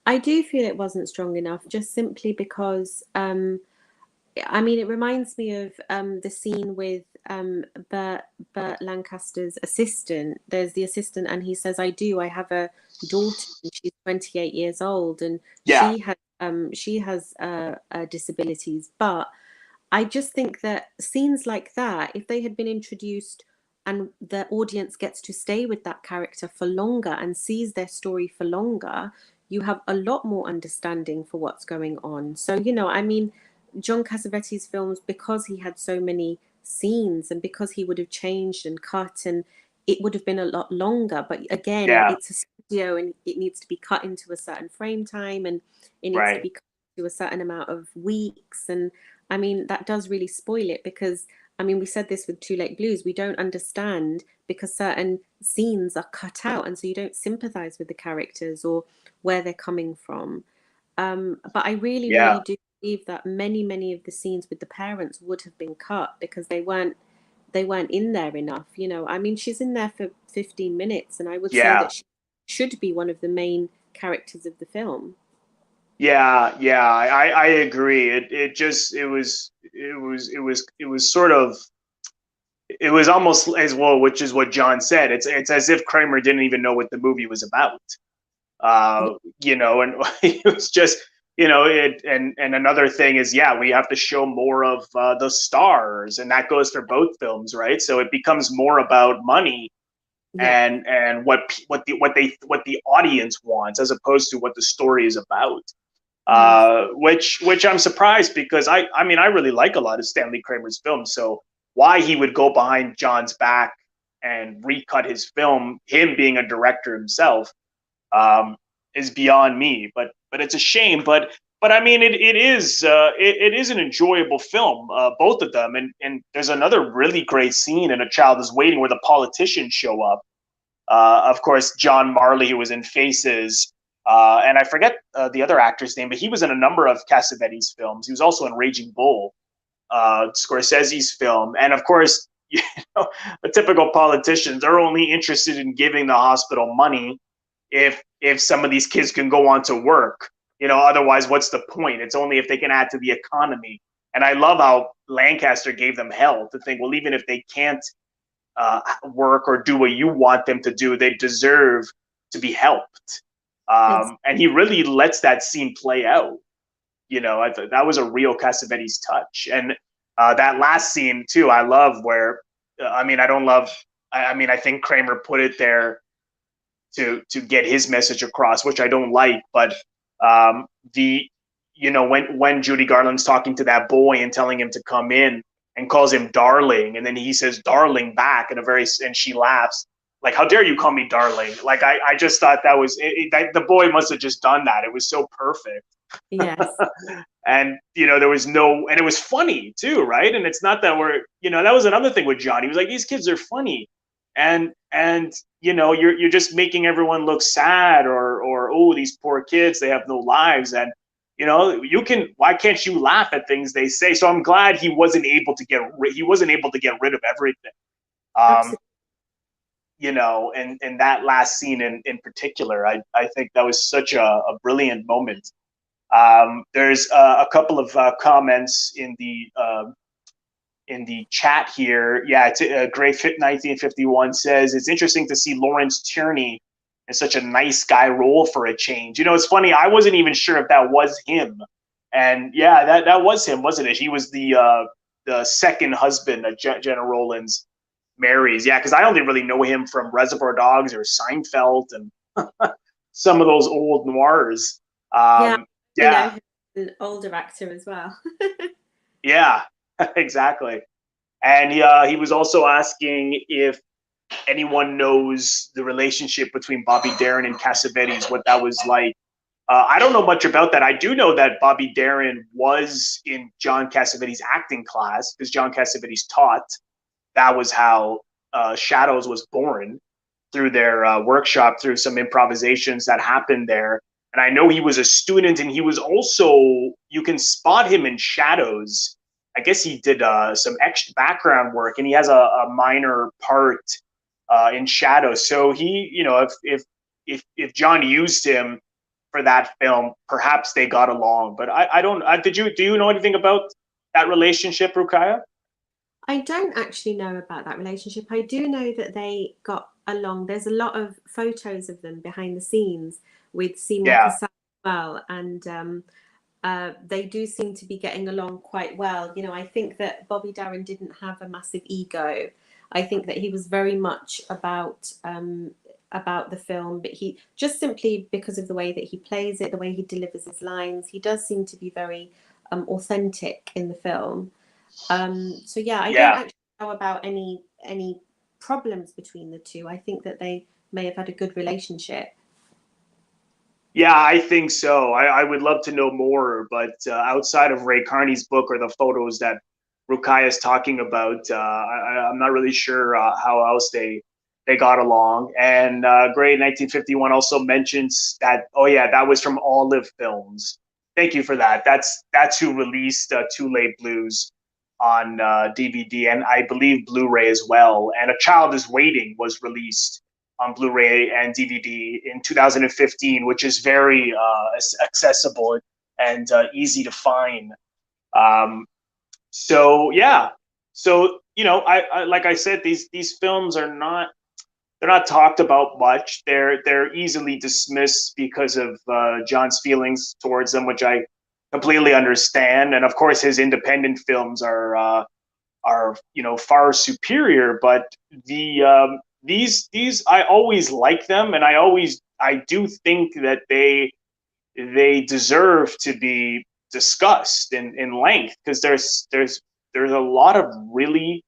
I do feel it wasn't strong enough, just simply because I mean, it reminds me of the scene with Burt Lancaster's assistant. There's the assistant, and he says, I have a daughter, and she's 28 years old, and Yeah, she has disabilities." But I just think that scenes like that, if they had been introduced and the audience gets to stay with that character for longer and sees their story for longer, you have a lot more understanding for what's going on. So, I mean, John Cassavetes films, because he had so many scenes and because he would have changed and cut, and it would have been a lot longer. But again, yeah, it's a studio and it needs to be cut into a certain frame time, and it needs to right. be cut to a certain amount of weeks. And I mean, that does really spoil it because, I mean, we said this with Too Late Blues, we don't understand because certain scenes are cut out. And so you don't sympathize with the characters or where they're coming from. But I really, Yeah, really do believe that many of the scenes with the parents would have been cut because they weren't in there enough. I mean, she's in there for 15 minutes, and I would say yeah. that she should be one of the main characters of the film. Yeah, yeah, I agree. It was sort of, it was almost as well, which is what John said. It's as if Kramer didn't even know what the movie was about. Yeah. And it was just, and another thing is, yeah, we have to show more of the stars, and that goes for both films, right? So it becomes more about money Yeah. and what the audience wants as opposed to what the story is about. Yes. Which I'm surprised because I mean I really like a lot of Stanley Kramer's films. So why he would go behind John's back and recut his film, him being a director himself, is beyond me. But it's a shame. But I mean it is an enjoyable film, both of them. And there's another really great scene in A Child Is Waiting where the politicians show up. Of course, John Marley, who was in Faces, and I forget the other actor's name, but he was in a number of Cassavetes films. He was also in Raging Bull, Scorsese's film, and of course, the typical politicians are only interested in giving the hospital money if some of these kids can go on to work. Otherwise, what's the point? It's only if they can add to the economy. And I love how Lancaster gave them hell to think, well, even if they can't work or do what you want them to do, they deserve to be helped. And he really lets that scene play out. I thought that was a real Cassavetes touch. And that last scene too, I love where, I mean, I don't love, I mean, I think Kramer put it there to get his message across, which I don't like. But the, when Judy Garland's talking to that boy and telling him to come in and calls him darling, and then he says darling back and she laughs like, how dare you call me darling? Like, I just thought that was the boy must have just done that. It was so perfect. Yes. And there was and it was funny too, right? And it's not that that was another thing with John. He was like, these kids are funny. and you know, you're just making everyone look sad, or oh, these poor kids, they have no lives. And you know, why can't you laugh at things they say? So I'm glad he wasn't able to get rid of everything. Um, Absolutely. you know, and that last scene in particular, I think that was such a brilliant moment. There's a couple of comments in the chat here. Yeah, it's Gray Fit 1951 says it's interesting to see Lawrence Tierney in such a nice guy role for a change. You know, it's funny. I wasn't even sure if that was him, and yeah, that was him, wasn't it? He was the second husband that Jenna Rollins marries. Yeah, because I only really know him from Reservoir Dogs or Seinfeld and some of those old noirs. Yeah, you know, Yeah, an older actor as well. yeah, exactly. And he was also asking if anyone knows the relationship between Bobby Darin and Cassavetes, what that was like. I don't know much about that. I do know that Bobby Darin was in John Cassavetes' acting class because John Cassavetes taught. That was how Shadows was born, through their workshop, through some improvisations that happened there. And I know he was a student, and he was also, you can spot him in Shadows. I guess he did some extra background work, and he has a minor part in Shadows. So he, you know, if John used him for that film, perhaps they got along. But I don't. Do you know anything about that relationship, Rukaiya? I don't actually know about that relationship. I do know that they got along. There's a lot of photos of them behind the scenes with Seymour Yeah, Cassel as well, and they do seem to be getting along quite well. You know, I think that Bobby Darin didn't have a massive ego. I think that he was very much about the film, but he just simply because of the way that he plays it, the way he delivers his lines, he does seem to be very authentic in the film. So yeah, I don't yeah. actually know about any problems between the two. I think that they may have had a good relationship. Yeah, I think so. I would love to know more, but outside of Ray Carney's book or the photos that Rukaiya is talking about, I'm not really sure how else they got along. And Gray 1951 also mentions that, oh yeah, that was from Olive Films. Thank you for that. That's who released Too Late Blues on DVD, and I believe Blu-ray as well. And A Child Is Waiting was released on Blu-ray and DVD in 2015, which is very accessible and easy to find. Um, so yeah, so you know, I like I said, these films are not, they're not talked about much. They're easily dismissed because of John's feelings towards them, which I completely understand. And of course, his independent films are, you know, far superior. But these I always like them, and I do think that they deserve to be discussed in length, because there's a lot of really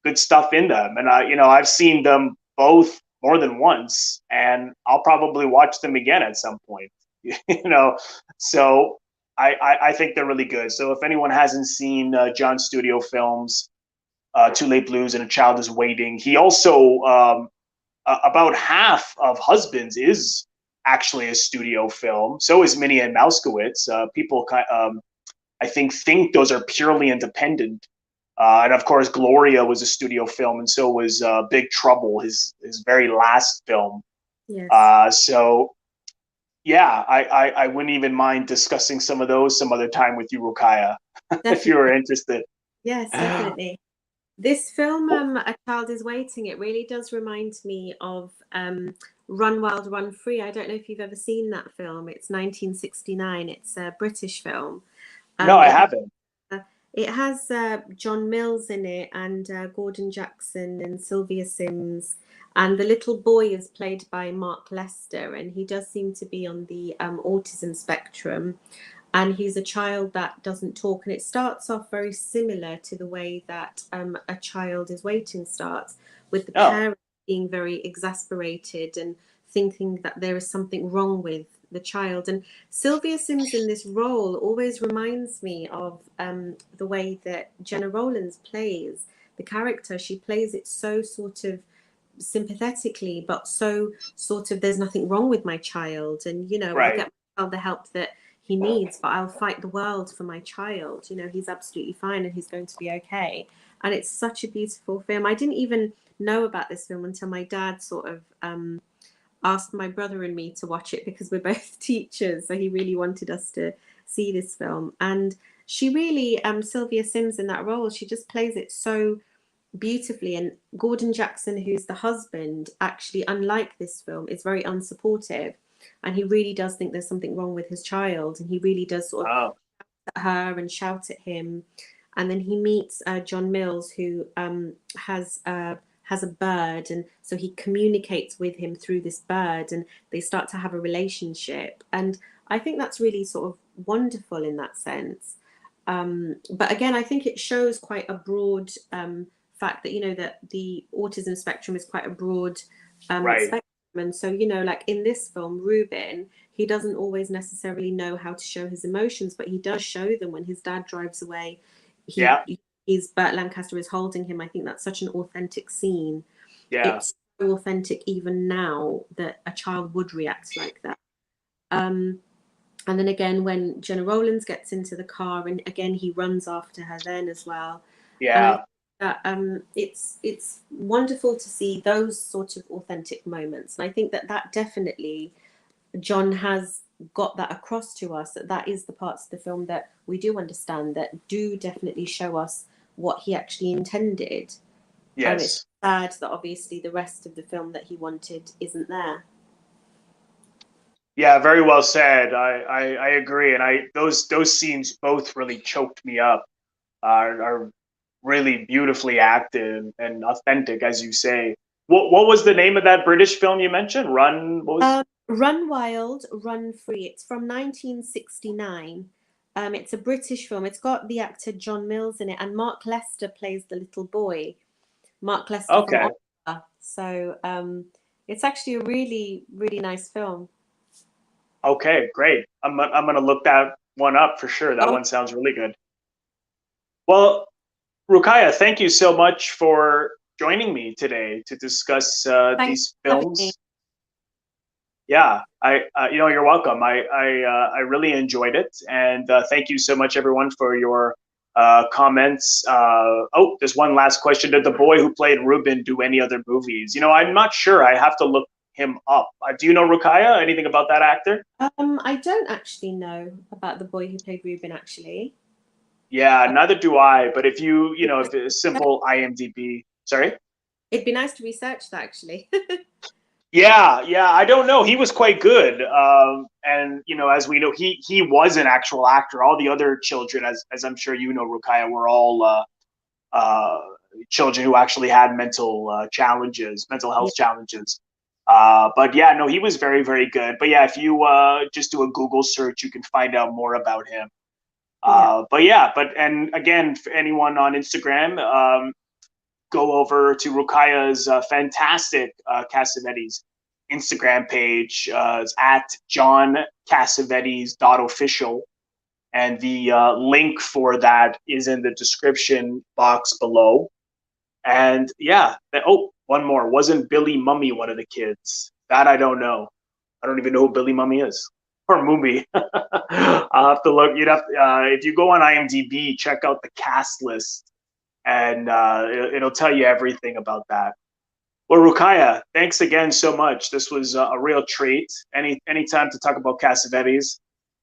good stuff in them. And I, you know, I've seen them both more than once, and I'll probably watch them again at some point. You know, so I think they're really good. So if anyone hasn't seen John Studio Films, Too Late Blues and A Child Is Waiting, he also about half of Husbands is actually a studio film. So is Minnie and Mouskowitz. People, I think those are purely independent. And of course, Gloria was a studio film, and so was Big Trouble, his very last film. Yes, So yeah, I wouldn't even mind discussing some of those some other time with you, Rukaiya, if you were definitely. interested. Yes, definitely. This film, A Child Is Waiting, it really does remind me of Run Wild, Run Free. I don't know if you've ever seen that film. It's 1969. It's a British film. No, I It haven't. it has John Mills in it, and Gordon Jackson and Sylvia Sims. And the little boy is played by Mark Lester, and he does seem to be on the autism spectrum. And he's a child that doesn't talk. And it starts off very similar to the way that A Child Is Waiting starts, with the Oh, parents being very exasperated and thinking that there is something wrong with the child. And Sylvia Sims in this role always reminds me of the way that Jenna Rowlands plays the character. She plays it so sort of sympathetically, but so sort of, there's nothing wrong with my child, and I'll Right. get my child the help that he needs, but I'll fight the world for my child. He's absolutely fine and he's going to be okay. And it's such a beautiful film. I didn't even know about this film until my dad sort of asked my brother and me to watch it, because we're both teachers, so he really wanted us to see this film. And she really, Sylvia Sims in that role, she just plays it so beautifully. And Gordon Jackson, who's the husband, actually, unlike this film, is very unsupportive, and he really does think there's something wrong with his child, and he really does sort of shout at her and shout at him. And then he meets John Mills, who has a bird, and so he communicates with him through this bird, and they start to have a relationship. And I think that's really sort of wonderful in that sense. But again, I think it shows quite a broad fact that that the autism spectrum is quite a broad spectrum. And so like in this film, Ruben, he doesn't always necessarily know how to show his emotions, but he does show them when his dad drives away. He's Burt Lancaster is holding him. I think that's such an authentic scene. Yeah. It's so authentic even now that a child would react like that. And then again, when Jenna Rowlands gets into the car, and again he runs after her then as well. Yeah. It's wonderful to see those sort of authentic moments, and I think that definitely John has got that across to us, that is the parts of the film that we do understand, that do definitely show us what he actually intended. Yes. It's sad that obviously the rest of the film that he wanted isn't there. Yeah, very well said. I agree, and those scenes both really choked me up. Are really beautifully acted and authentic, as you say. What was the name of that British film you mentioned? Run Wild, Run Free. It's from 1969. It's a British film. It's got the actor John Mills in it, and Mark Lester plays the little boy. Mark Lester from Oliver. So it's actually a really, really nice film. Okay, great. I'm gonna look that one up for sure. That one sounds really good. Well, Rukaiya, thank you so much for joining me today to discuss these films. Yeah, you're welcome. I really enjoyed it, and thank you so much, everyone, for your comments. There's one last question. Did the boy who played Ruben do any other movies? I'm not sure. I have to look him up. Do you know Rukaiya? Anything about that actor? I don't actually know about the boy who played Ruben, actually. Yeah, neither do I. But if if a simple IMDb, sorry? It'd be nice to research that, actually. Yeah, I don't know. He was quite good. And as we know, he was an actual actor. All the other children, as I'm sure you know, Rukaiya, were all children who actually had mental health challenges. But yeah, no, he was very, very good. But yeah, if you just do a Google search, you can find out more about him. And again, for anyone on Instagram, go over to Rukaiya's fantastic Cassavetes Instagram page. It's at John Cassavetes.official. And the link for that is in the description box below. And yeah, one more. Wasn't Billy Mummy one of the kids? That I don't know. I don't even know who Billy Mummy is. Or movie. I'll have to look. If you go on IMDb, check out the cast list, and it'll tell you everything about that. Well, Rukaiya, thanks again so much. This was a real treat. Anytime to talk about Cassavetes,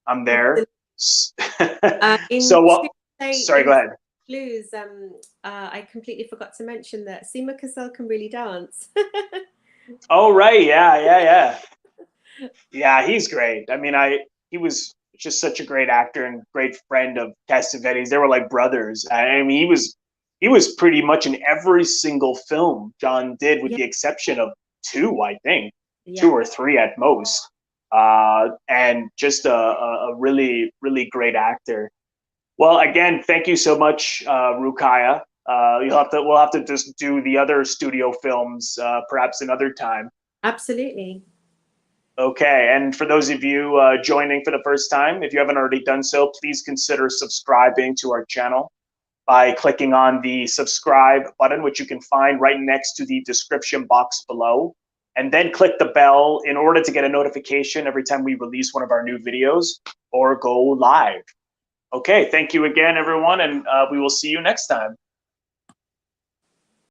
I'm there. Sorry, go ahead. Blues. I completely forgot to mention that Seema Cassell can really dance. Oh right, yeah. Yeah, he's great. I mean, he was just such a great actor and great friend of Cassavetes. They were like brothers. I mean, he was pretty much in every single film John did, with the exception of 2, I think, 2 or 3 at most. And just a really, really great actor. Well, again, thank you so much, Rukaiya. We'll have to just do the other studio films perhaps another time. Absolutely. Okay, and for those of you joining for the first time, if you haven't already done so, please consider subscribing to our channel by clicking on the subscribe button, which you can find right next to the description box below. And then click the bell in order to get a notification every time we release one of our new videos or go live. Okay, thank you again, everyone, and we will see you next time.